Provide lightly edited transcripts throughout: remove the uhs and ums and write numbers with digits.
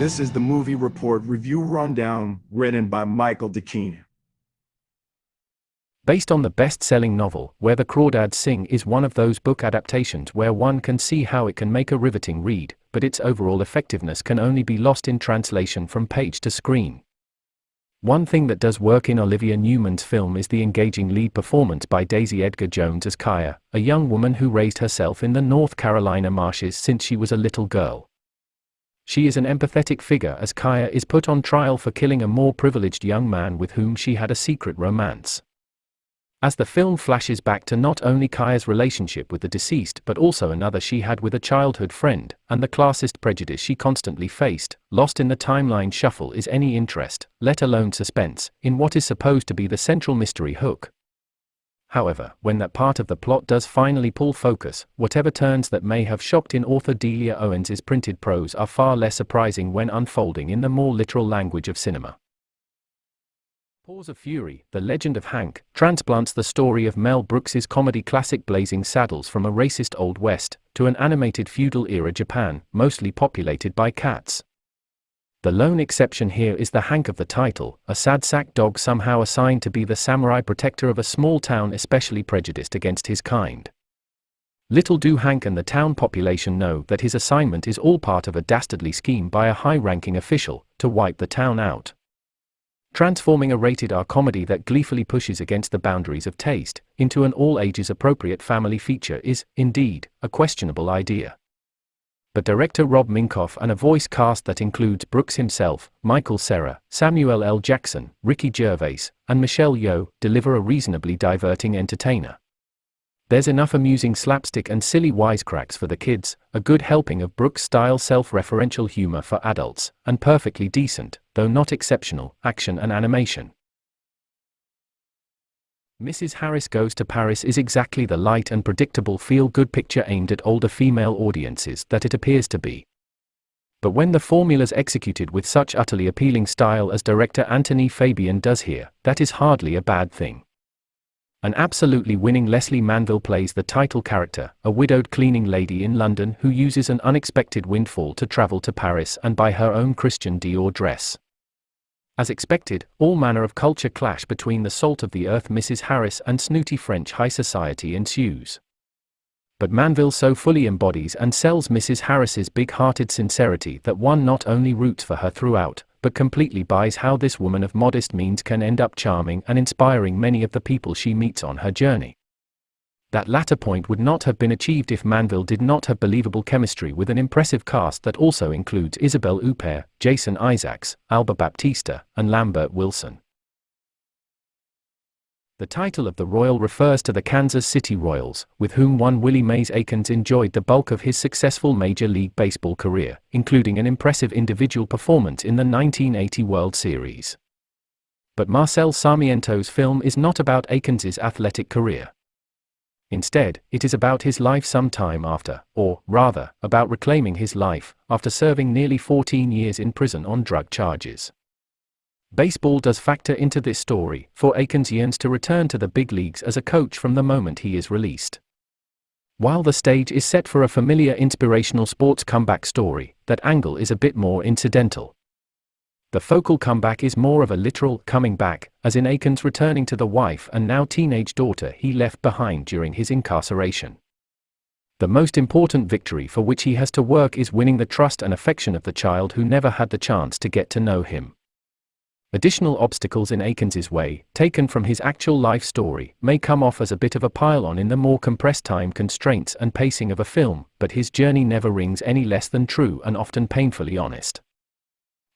This is the Movie Report Review Rundown, written by Michael DeKeen. Based on the best-selling novel, Where the Crawdads Sing is one of those book adaptations where one can see how it can make a riveting read, but its overall effectiveness can only be lost in translation from page to screen. One thing that does work in Olivia Newman's film is the engaging lead performance by Daisy Edgar Jones as Kaya, a young woman who raised herself in the North Carolina marshes since she was a little girl. She is an empathetic figure as Kaya is put on trial for killing a more privileged young man with whom she had a secret romance. As the film flashes back to not only Kaya's relationship with the deceased but also another she had with a childhood friend, and the classist prejudice she constantly faced, lost in the timeline shuffle is any interest, let alone suspense, in what is supposed to be the central mystery hook. However, when that part of the plot does finally pull focus, whatever turns that may have shocked in author Delia Owens's printed prose are far less surprising when unfolding in the more literal language of cinema. Paws of Fury, The Legend of Hank, transplants the story of Mel Brooks's comedy classic Blazing Saddles from a racist Old West to an animated feudal-era Japan, mostly populated by cats. The lone exception here is the Hank of the title, a sad sack dog somehow assigned to be the samurai protector of a small town especially prejudiced against his kind. Little do Hank and the town population know that his assignment is all part of a dastardly scheme by a high-ranking official to wipe the town out. Transforming a rated-R comedy that gleefully pushes against the boundaries of taste into an all-ages appropriate family feature is, indeed, a questionable idea. But director Rob Minkoff and a voice cast that includes Brooks himself, Michael Cera, Samuel L. Jackson, Ricky Gervais, and Michelle Yeoh deliver a reasonably diverting entertainer. There's enough amusing slapstick and silly wisecracks for the kids, a good helping of Brooks-style self-referential humor for adults, and perfectly decent, though not exceptional, action and animation. Mrs. Harris Goes to Paris is exactly the light and predictable feel-good picture aimed at older female audiences that it appears to be. But when the formula's executed with such utterly appealing style as director Anthony Fabian does here, that is hardly a bad thing. An absolutely winning Leslie Manville plays the title character, a widowed cleaning lady in London who uses an unexpected windfall to travel to Paris and buy her own Christian Dior dress. As expected, all manner of culture clash between the salt of the earth Mrs. Harris and snooty French high society ensues. But Manville so fully embodies and sells Mrs. Harris's big-hearted sincerity that one not only roots for her throughout, but completely buys how this woman of modest means can end up charming and inspiring many of the people she meets on her journey. That latter point would not have been achieved if Manville did not have believable chemistry with an impressive cast that also includes Isabelle Huppert, Jason Isaacs, Alba Baptista, and Lambert Wilson. The title of the Royal refers to the Kansas City Royals, with whom one Willie Mays Aikens enjoyed the bulk of his successful Major League Baseball career, including an impressive individual performance in the 1980 World Series. But Marcel Sarmiento's film is not about Aikens's athletic career. Instead, it is about his life some time after, or, rather, about reclaiming his life, after serving nearly 14 years in prison on drug charges. Baseball does factor into this story, for Aikens yearns to return to the big leagues as a coach from the moment he is released. While the stage is set for a familiar inspirational sports comeback story, that angle is a bit more incidental. The focal comeback is more of a literal coming back, as in Aikens returning to the wife and now teenage daughter he left behind during his incarceration. The most important victory for which he has to work is winning the trust and affection of the child who never had the chance to get to know him. Additional obstacles in Aikens's way, taken from his actual life story, may come off as a bit of a pile-on in the more compressed time constraints and pacing of a film, but his journey never rings any less than true and often painfully honest.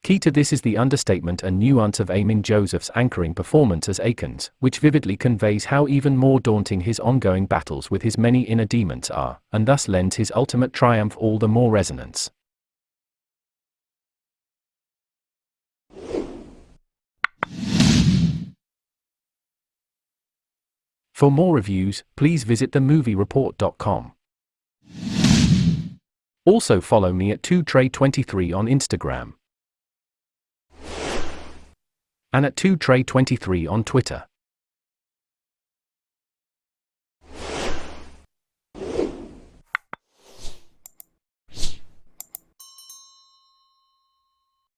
Key to this is the understatement and nuance of Amin Joseph's anchoring performance as Aikens, which vividly conveys how even more daunting his ongoing battles with his many inner demons are, and thus lends his ultimate triumph all the more resonance. For more reviews, please visit TheMovieReport.com. Also follow me at 2Tray23 on Instagram and at 2Tray23 on Twitter.